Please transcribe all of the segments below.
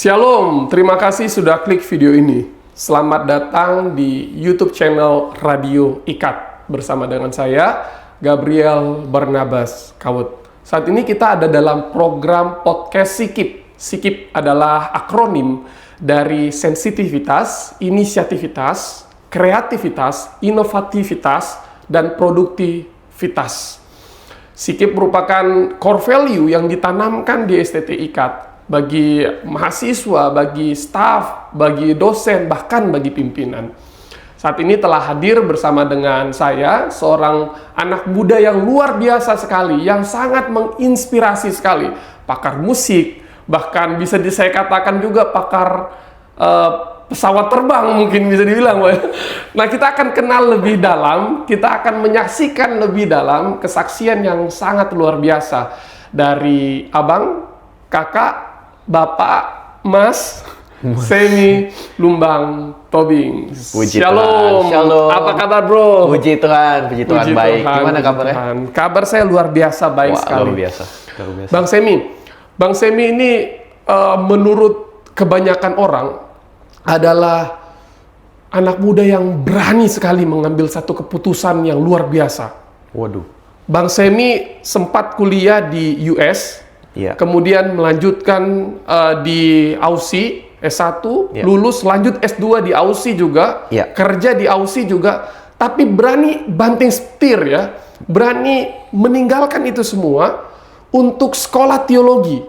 Shalom, terima kasih sudah klik video ini. Selamat datang di YouTube channel Radio Ikat bersama dengan saya, Gabriel Barnabas Kawut. Saat ini kita ada dalam program podcast Sikip. Sikip adalah akronim dari sensitivitas, inisiativitas, kreativitas, inovativitas, dan produktivitas. Sikip merupakan core value yang ditanamkan di STT Ikat bagi mahasiswa, bagi staf, bagi dosen, bahkan bagi pimpinan. Saat ini telah hadir bersama dengan saya, seorang anak muda yang luar biasa sekali, yang sangat menginspirasi sekali. Pakar musik, bahkan bisa saya katakan juga pakar pesawat terbang mungkin bisa dibilang. Nah, kita akan kenal lebih dalam, kita akan menyaksikan lebih dalam kesaksian yang sangat luar biasa dari abang, kakak, bapak, mas, Semi Lumbang Tobing. Puji Shalom. Tuhan. Shalom. Apa kabar, bro? Puji Tuhan baik. Gimana kabarnya? Tuhan. Kabar saya luar biasa baik sekali. Luar biasa. Bang Semi ini menurut kebanyakan orang adalah anak muda yang berani sekali mengambil satu keputusan yang luar biasa. Waduh. Bang Semi sempat kuliah di US. Iya. Kemudian melanjutkan di Aussie S1, Iya. lulus lanjut S2 di Aussie juga, Iya. kerja di Aussie juga, tapi berani banting setir ya, berani meninggalkan itu semua untuk sekolah teologi,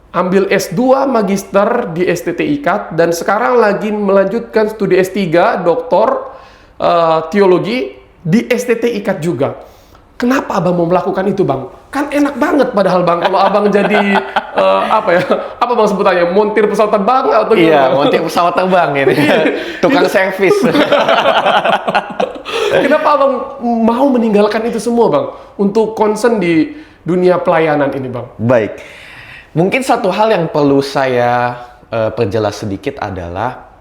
ambil S2 magister di STT Ikat, dan sekarang lagi melanjutkan studi S3 doktor teologi di STT Ikat juga. Kenapa abang mau melakukan itu, bang? Kan enak banget padahal, bang, kalau abang jadi apa bang sebutannya, montir pesawat terbang atau gimana? Iya, montir pesawat terbang ini. Tukang servis. Kenapa abang mau meninggalkan itu semua, bang, untuk concern di dunia pelayanan ini, bang? Baik. Mungkin satu hal yang perlu saya perjelas sedikit adalah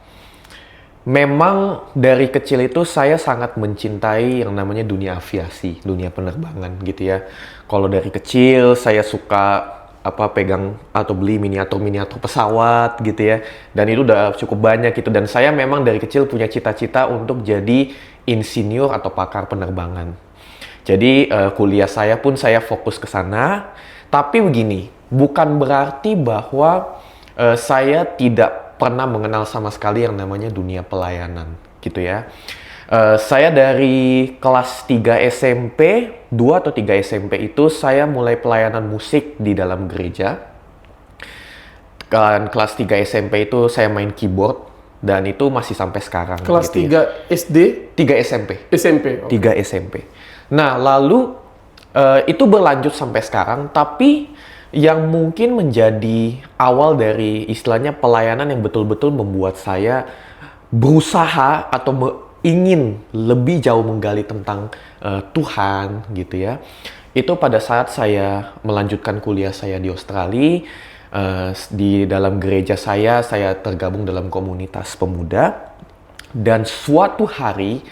memang dari kecil itu saya sangat mencintai yang namanya dunia aviasi, dunia penerbangan gitu ya. Kalau dari kecil saya suka pegang atau beli miniatur pesawat gitu ya. Dan itu udah cukup banyak gitu. Dan saya memang dari kecil punya cita-cita untuk jadi insinyur atau pakar penerbangan. Jadi kuliah saya pun saya fokus ke sana. Tapi begini, bukan berarti bahwa saya tidak pernah mengenal sama sekali yang namanya dunia pelayanan gitu ya. Saya dari kelas 3 SMP, 2 atau 3 SMP itu saya mulai pelayanan musik di dalam gereja. Kan kelas 3 SMP itu saya main keyboard dan itu masih sampai sekarang. Kelas gitu 3 ya. SD? 3 SMP. SMP. Okay. 3 SMP. Nah, lalu itu berlanjut sampai sekarang, tapi yang mungkin menjadi awal dari istilahnya pelayanan yang betul-betul membuat saya berusaha atau ingin lebih jauh menggali tentang Tuhan gitu ya. Itu pada saat saya melanjutkan kuliah saya di Australia, di dalam gereja saya tergabung dalam komunitas pemuda, dan suatu hari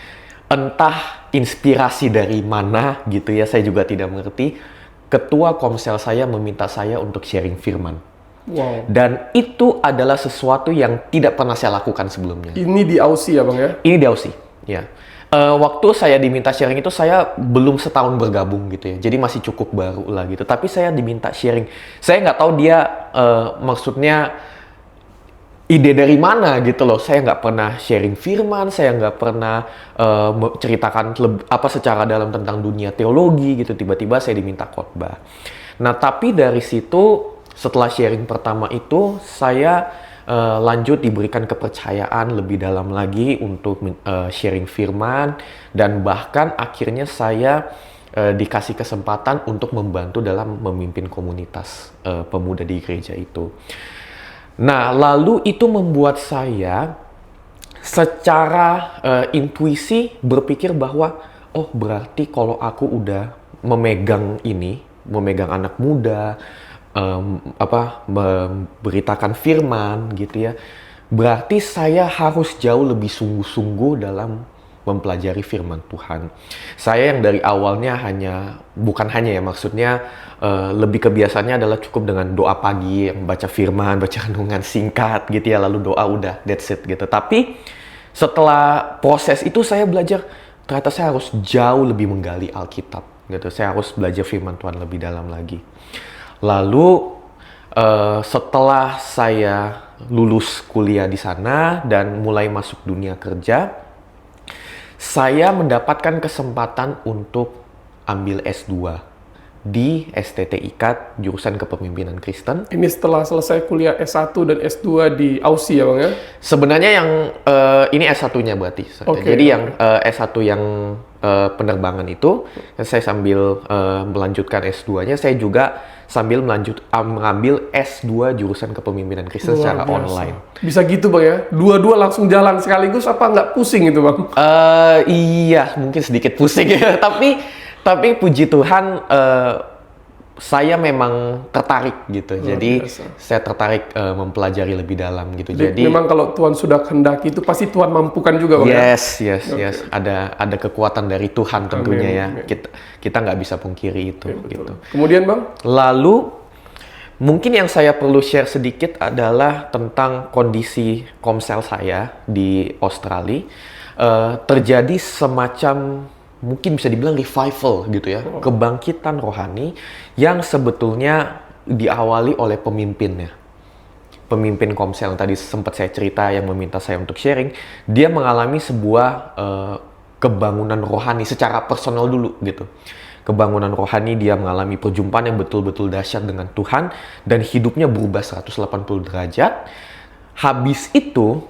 entah inspirasi dari mana gitu ya, saya juga tidak mengerti. Ketua komsel saya meminta saya untuk sharing firman. Wow. Dan itu adalah sesuatu yang tidak pernah saya lakukan sebelumnya. Ini di Aussie ya, bang ya? Ini di Aussie, ya. Waktu saya diminta sharing itu saya belum setahun bergabung gitu ya. Jadi masih cukup baru lah gitu. Tapi saya diminta sharing. Saya nggak tahu dia maksudnya ide dari mana gitu loh. Saya nggak pernah sharing firman, saya nggak pernah ceritakan secara dalam tentang dunia teologi gitu. Tiba-tiba saya diminta khotbah. Nah, tapi dari situ setelah sharing pertama itu saya lanjut diberikan kepercayaan lebih dalam lagi untuk sharing firman, dan bahkan akhirnya saya dikasih kesempatan untuk membantu dalam memimpin komunitas pemuda di gereja itu. Nah, lalu itu membuat saya secara intuisi berpikir bahwa, oh berarti kalau aku udah memegang anak muda, memberitakan firman gitu ya, berarti saya harus jauh lebih sungguh-sungguh dalam mempelajari firman Tuhan. Saya yang dari awalnya bukan hanya ya, maksudnya lebih kebiasaannya adalah cukup dengan doa pagi, yang baca firman, baca renungan singkat gitu ya, lalu doa udah, that's it gitu. Tapi setelah proses itu saya belajar, ternyata saya harus jauh lebih menggali Alkitab gitu. Saya harus belajar firman Tuhan lebih dalam lagi. Lalu setelah saya lulus kuliah di sana dan mulai masuk dunia kerja, saya mendapatkan kesempatan untuk ambil S2 di STT IKAT, jurusan Kepemimpinan Kristen. Ini setelah selesai kuliah S1 dan S2 di Aussie ya Bang ya? Sebenarnya yang ini S1-nya berarti. Okay. Jadi yang S1 yang penerbangan itu, saya sambil melanjutkan S2-nya, saya juga sambil mengambil S2 jurusan Kepemimpinan Kristen secara online. Bisa gitu Bang ya? Dua-dua langsung jalan sekaligus apa nggak pusing itu Bang? Iya, mungkin sedikit pusing ya. Tapi puji Tuhan, saya memang tertarik gitu. Jadi saya tertarik mempelajari lebih dalam gitu. Jadi memang kalau Tuhan sudah kehendaki itu pasti Tuhan mampukan juga Bang ya? Yes. Ada kekuatan dari Tuhan tentunya ya. Kita nggak bisa pungkiri itu gitu. Kemudian Bang? Lalu mungkin yang saya perlu share sedikit adalah tentang kondisi komsel saya di Australia. Terjadi semacam, mungkin bisa dibilang revival gitu ya, kebangkitan rohani yang sebetulnya diawali oleh pemimpinnya. Pemimpin komsel yang tadi sempat saya cerita yang meminta saya untuk sharing, dia mengalami sebuah kebangunan rohani secara personal dulu gitu. Kebangunan rohani, dia mengalami perjumpaan yang betul-betul dahsyat dengan Tuhan dan hidupnya berubah 180 derajat. Habis itu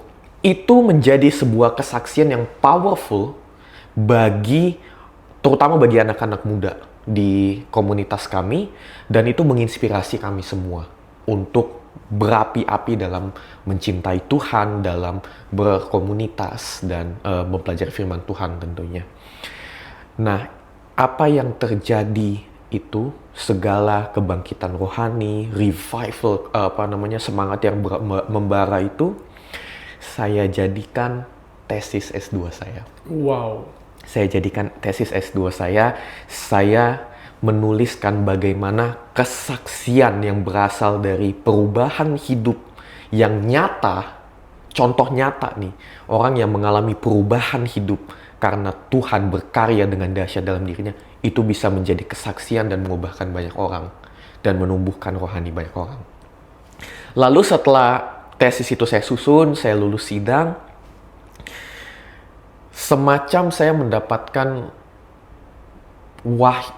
menjadi sebuah kesaksian yang powerful terutama bagi anak-anak muda di komunitas kami, dan itu menginspirasi kami semua untuk berapi-api dalam mencintai Tuhan, dalam berkomunitas dan mempelajari firman Tuhan tentunya. Nah, apa yang terjadi itu, segala kebangkitan rohani, revival, semangat yang membara itu, saya jadikan tesis S2 saya. Wow. Saya jadikan tesis S2 saya menuliskan bagaimana kesaksian yang berasal dari perubahan hidup yang nyata, contoh nyata nih, orang yang mengalami perubahan hidup karena Tuhan berkarya dengan dahsyat dalam dirinya, itu bisa menjadi kesaksian dan mengubahkan banyak orang dan menumbuhkan rohani banyak orang. Lalu setelah tesis itu saya susun, saya lulus sidang, semacam saya mendapatkan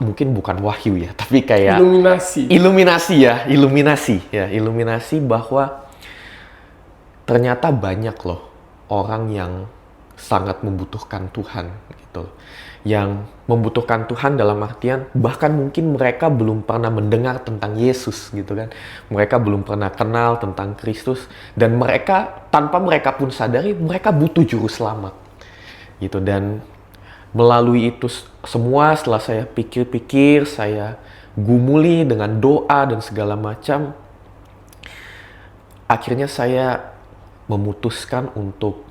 mungkin bukan wahyu ya, tapi kayak iluminasi bahwa ternyata banyak loh orang yang sangat membutuhkan Tuhan gitu. Yang membutuhkan Tuhan dalam artian bahkan mungkin mereka belum pernah mendengar tentang Yesus gitu kan. Mereka belum pernah kenal tentang Kristus, dan mereka tanpa mereka pun sadari mereka butuh juru selamat gitu. Dan melalui itu semua, setelah saya pikir-pikir, saya gumuli dengan doa dan segala macam, akhirnya saya memutuskan untuk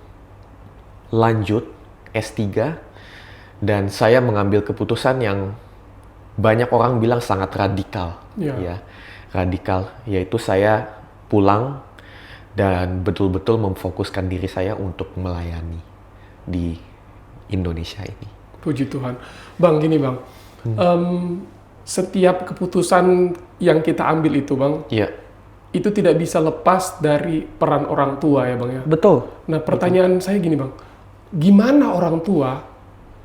lanjut S3, dan saya mengambil keputusan yang banyak orang bilang sangat radikal. Ya, radikal, yaitu saya pulang dan betul-betul memfokuskan diri saya untuk melayani di Indonesia ini. Puji Tuhan. Bang, gini Bang, setiap keputusan yang kita ambil itu Bang, itu tidak bisa lepas dari peran orang tua ya Bang ya? Betul. Nah pertanyaan saya gini Bang, gimana orang tua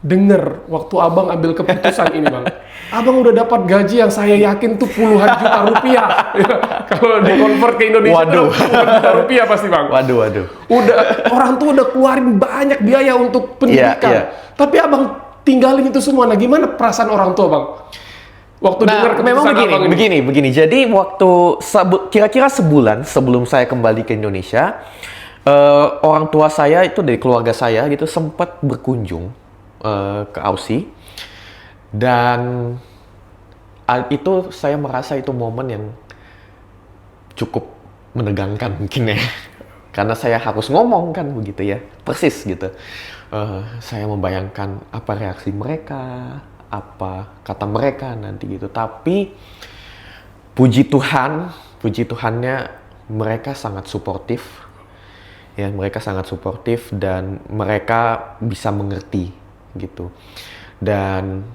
denger waktu Abang ambil keputusan ini Bang? Abang udah dapat gaji yang saya yakin tuh puluhan juta rupiah. Kalau di-convert ke Indonesia waduh, puluhan juta rupiah pasti Bang. Waduh. Orang tua udah keluarin banyak biaya untuk pendidikan. Tapi Abang tinggalin itu semua. Nah gimana perasaan orang tua Bang? Waktu dengar keputusan memang Abang begini. Jadi waktu kira-kira sebulan sebelum saya kembali ke Indonesia, orang tua saya itu dari keluarga saya gitu sempat berkunjung ke Aussie, dan itu saya merasa itu momen yang cukup menegangkan mungkin ya, karena saya harus ngomong kan begitu ya, persis gitu. saya membayangkan apa reaksi mereka, apa kata mereka nanti gitu. Tapi puji Tuhannya mereka sangat suportif. Ya, mereka sangat suportif dan mereka bisa mengerti gitu. Dan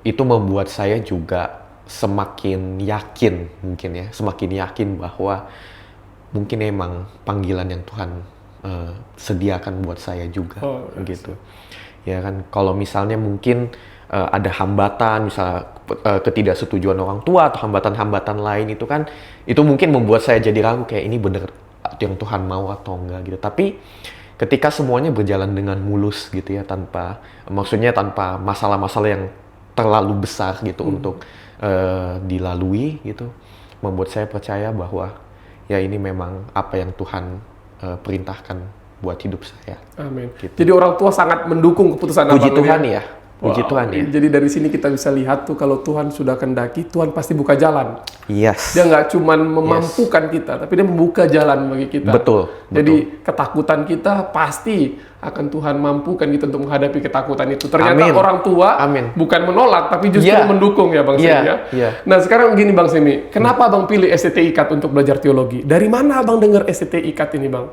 itu membuat saya juga semakin yakin mungkin ya, semakin yakin bahwa mungkin emang panggilan yang Tuhan sediakan buat saya juga gitu. Ya kan, kalau misalnya mungkin ada hambatan, misalnya ketidaksetujuan orang tua atau hambatan-hambatan lain itu kan, itu mungkin membuat saya jadi ragu kayak ini bener yang Tuhan mau atau enggak gitu. Tapi ketika semuanya berjalan dengan mulus gitu ya, tanpa masalah-masalah yang terlalu besar gitu untuk dilalui gitu, membuat saya percaya bahwa ya ini memang apa yang Tuhan perintahkan buat hidup saya. Amin. Gitu. Jadi orang tua sangat mendukung keputusan Puji abang Tuhan ya. Puji Wow. Tuhan ya. Jadi dari sini kita bisa lihat tuh kalau Tuhan sudah kehendaki, Tuhan pasti buka jalan. Yes. Dia nggak cuman memampukan kita, tapi dia membuka jalan bagi kita. Betul. Jadi ketakutan kita pasti akan Tuhan mampukan kita untuk menghadapi ketakutan itu. Ternyata Amin. orang tua Amin. bukan menolak, tapi justru Yeah. mendukung ya Bang Semi ya. Yeah. Nah sekarang gini Bang Semi, kenapa Abang pilih STT IKAT untuk belajar teologi? Dari mana Abang dengar STT IKAT ini Bang?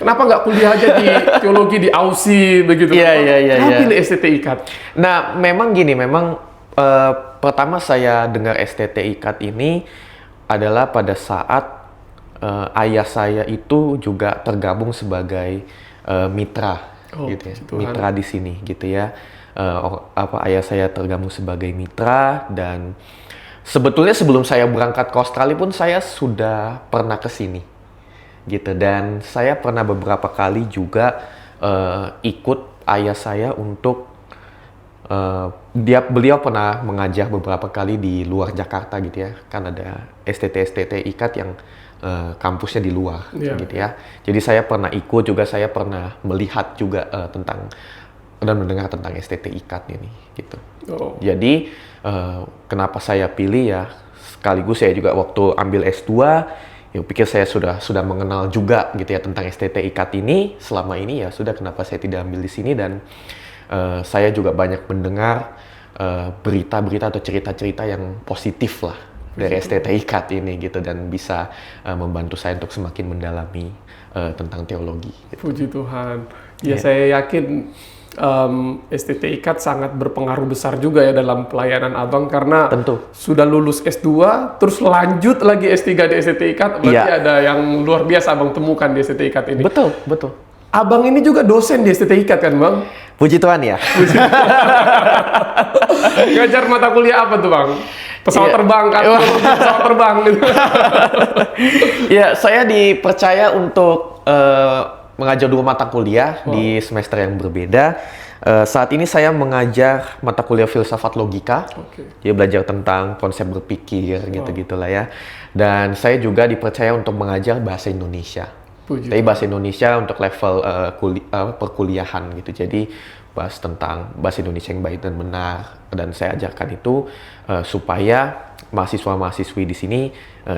Kenapa nggak kuliah aja di teologi di AUSI begitu? Kenapa pilih STT IKAT? Nah, memang gini, pertama saya dengar STT IKAT ini adalah pada saat ayah saya itu juga tergabung sebagai mitra, gitu ya, mitra di sini, gitu ya. Ayah saya tergabung sebagai mitra dan sebetulnya sebelum saya berangkat ke Australia pun saya sudah pernah ke sini. Gitu, dan saya pernah beberapa kali juga ikut ayah saya untuk beliau pernah mengajar beberapa kali di luar Jakarta gitu ya, kan ada STT IKAT yang kampusnya di luar gitu ya. Jadi saya pernah ikut juga, saya pernah melihat juga tentang dan mendengar tentang STT IKAT ini gitu. Jadi kenapa saya pilih ya, sekaligus saya juga waktu ambil S2 ya pikir saya sudah mengenal juga gitu ya tentang STT IKAT ini selama ini, ya sudah kenapa saya tidak ambil di sini. Dan saya juga banyak mendengar berita-berita atau cerita-cerita yang positif lah dari STT IKAT ini gitu, dan bisa membantu saya untuk semakin mendalami tentang teologi gitu. Puji Tuhan. Ya saya yakin STT IKAT sangat berpengaruh besar juga ya dalam pelayanan Abang, karena Tentu. sudah lulus S2 terus lanjut lagi S3 di STT IKAT, berarti ada yang luar biasa Abang temukan di STT IKAT ini. Betul. Abang ini juga dosen di STT IKAT kan Bang? Puji Tuhan ya. Ngajar mata kuliah apa tuh Bang? Pesawat terbang kan? Pesawat terbang gitu. Ya, saya dipercaya untuk mengajar 2 mata kuliah di semester yang berbeda. Saat ini saya mengajar mata kuliah filsafat logika. Dia belajar tentang konsep berpikir gitu-gitulah ya. Dan saya juga dipercaya untuk mengajar bahasa Indonesia. Tapi bahasa Indonesia untuk level perkuliahan gitu. Jadi bahas tentang bahasa Indonesia yang baik dan benar. Dan saya ajarkan itu supaya mahasiswa-mahasiswi di sini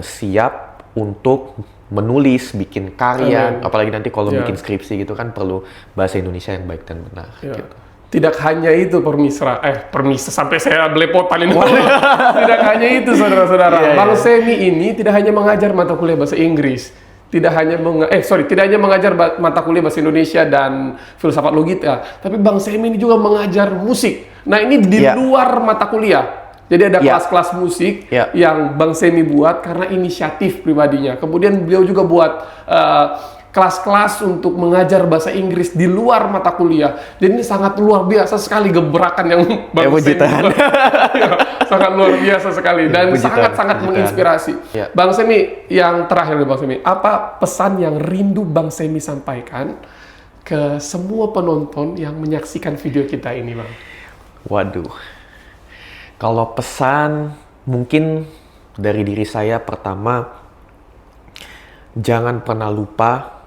siap untuk menulis, bikin karya, apalagi nanti kalau bikin skripsi gitu kan perlu bahasa Indonesia yang baik dan benar. Gitu. Tidak hanya itu permisra sampai saya belepotan ini. Tidak hanya itu saudara-saudara. Bang Semi ini tidak hanya mengajar mata kuliah bahasa Inggris, tidak hanya mengajar mata kuliah bahasa Indonesia dan filsafat logika, tapi Bang Semi ini juga mengajar musik. Nah ini di luar mata kuliah. Jadi ada kelas-kelas musik yang Bang Semi buat karena inisiatif pribadinya. Kemudian beliau juga buat kelas-kelas untuk mengajar bahasa Inggris di luar mata kuliah. Dan ini sangat luar biasa sekali gebrakan yang Bang Semi buat. Sangat luar biasa sekali dan sangat-sangat menginspirasi. Bang Semi, yang terakhir nih Bang Semi, apa pesan yang rindu Bang Semi sampaikan ke semua penonton yang menyaksikan video kita ini Bang? Waduh. Kalau pesan mungkin dari diri saya, pertama, jangan pernah lupa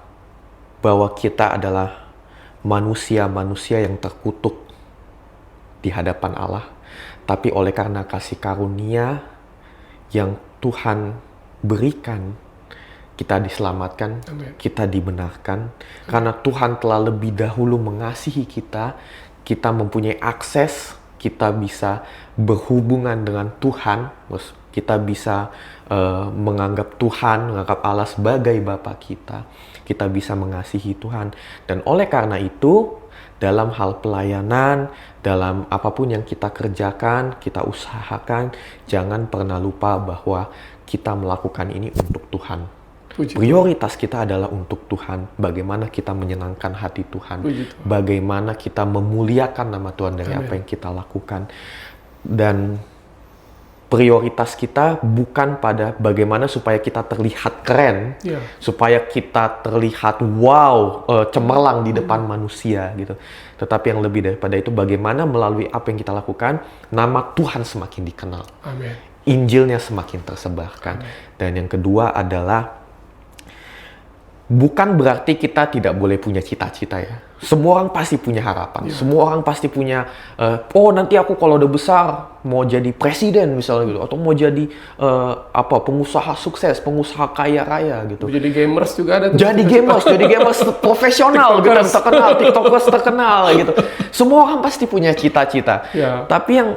bahwa kita adalah manusia-manusia yang terkutuk di hadapan Allah. Tapi oleh karena kasih karunia yang Tuhan berikan, kita diselamatkan, Amin. kita dibenarkan. Karena Tuhan telah lebih dahulu mengasihi kita, kita mempunyai akses, kita bisa berhubungan dengan Tuhan, kita bisa menganggap Tuhan, menganggap Allah sebagai Bapa kita bisa mengasihi Tuhan. Dan oleh karena itu, dalam hal pelayanan, dalam apapun yang kita kerjakan, kita usahakan, jangan pernah lupa bahwa kita melakukan ini untuk Tuhan. Prioritas kita adalah untuk Tuhan. Bagaimana kita menyenangkan hati Tuhan. Bagaimana kita memuliakan nama Tuhan dari apa yang kita lakukan. Dan prioritas kita bukan pada bagaimana supaya kita terlihat keren, supaya kita terlihat cemerlang di depan manusia gitu. Tetapi yang lebih daripada itu, bagaimana melalui apa yang kita lakukan, nama Tuhan semakin dikenal. Amin. Injilnya semakin tersebarkan. Dan yang kedua adalah, bukan berarti kita tidak boleh punya cita-cita ya. Semua orang pasti punya harapan. Semua orang pasti punya, nanti aku kalau udah besar mau jadi presiden misalnya gitu, atau mau jadi pengusaha sukses, pengusaha kaya raya gitu. Jadi gamers juga ada. Jadi gamers profesional gitu, terkenal, TikTokers terkenal gitu. Semua orang pasti punya cita-cita. Tapi yang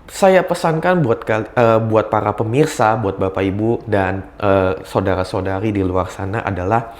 saya pesankan buat para pemirsa, buat Bapak Ibu dan saudara-saudari di luar sana adalah,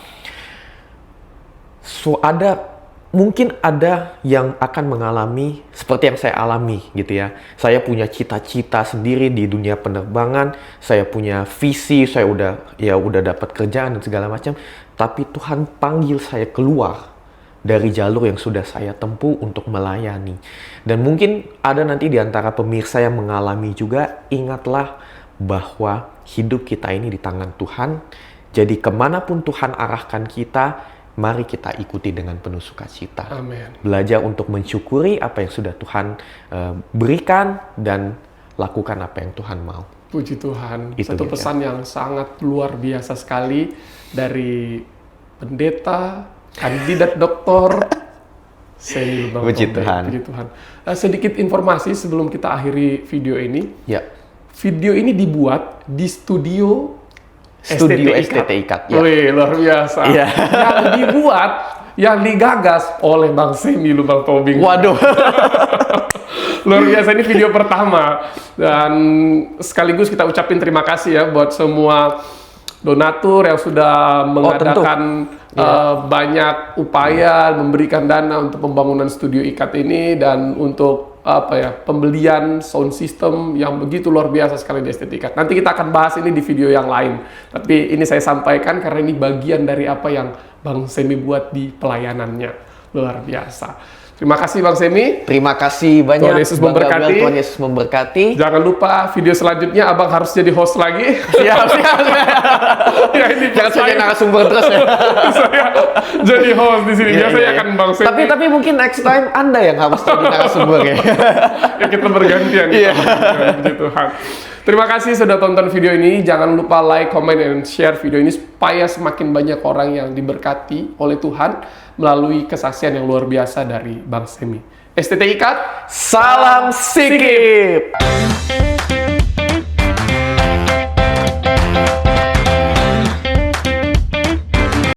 mungkin ada yang akan mengalami seperti yang saya alami gitu ya. Saya punya cita-cita sendiri di dunia penerbangan, saya punya visi, saya udah dapat kerjaan dan segala macam, tapi Tuhan panggil saya keluar dari jalur yang sudah saya tempuh untuk melayani. Dan mungkin ada nanti di antara pemirsa yang mengalami juga, ingatlah bahwa hidup kita ini di tangan Tuhan. Jadi kemanapun Tuhan arahkan kita, mari kita ikuti dengan penuh sukacita. Amin. Belajar untuk mensyukuri apa yang sudah Tuhan berikan dan lakukan apa yang Tuhan mau. Puji Tuhan. Itu Satu dia. pesan yang sangat luar biasa sekali dari pendeta, kandidat doktor Semi Lubang Puji Tobing. Tuhan. Puji Tuhan. Sedikit informasi sebelum kita akhiri video ini. Ya. Video ini dibuat di studio STT Ikat. Ya. Wih, luar biasa. Ya. Yang dibuat, yang digagas oleh Bang Semi Lubang Tobing. Waduh. Luar biasa, ini video pertama. Dan sekaligus kita ucapin terima kasih ya buat semua donatur yang sudah mengadakan banyak upaya memberikan dana untuk pembangunan studio Ikat ini dan untuk pembelian sound system yang begitu luar biasa sekali di STT Ikat. Nanti kita akan bahas ini di video yang lain. Tapi ini saya sampaikan karena ini bagian dari apa yang Bang Semi buat di pelayanannya. Luar biasa. Terima kasih Bang Semi. Terima kasih banyak. Tuhan Yesus memberkati. Tuhan Yesus memberkati. Jangan lupa video selanjutnya Abang harus jadi host lagi. Siap. Ya, ini Jangan saja narasumber terus ya. Saya jadi host di sini. Biasanya kan Bang Semi. Tapi mungkin next time Anda yang harus jadi narasumber ya. Ya kita bergantian. Puji Tuhan. Terima kasih sudah tonton video ini. Jangan lupa like, comment, dan share video ini supaya semakin banyak orang yang diberkati oleh Tuhan melalui kesaksian yang luar biasa dari Bang Semi. STT Ikat, Salam Sikip.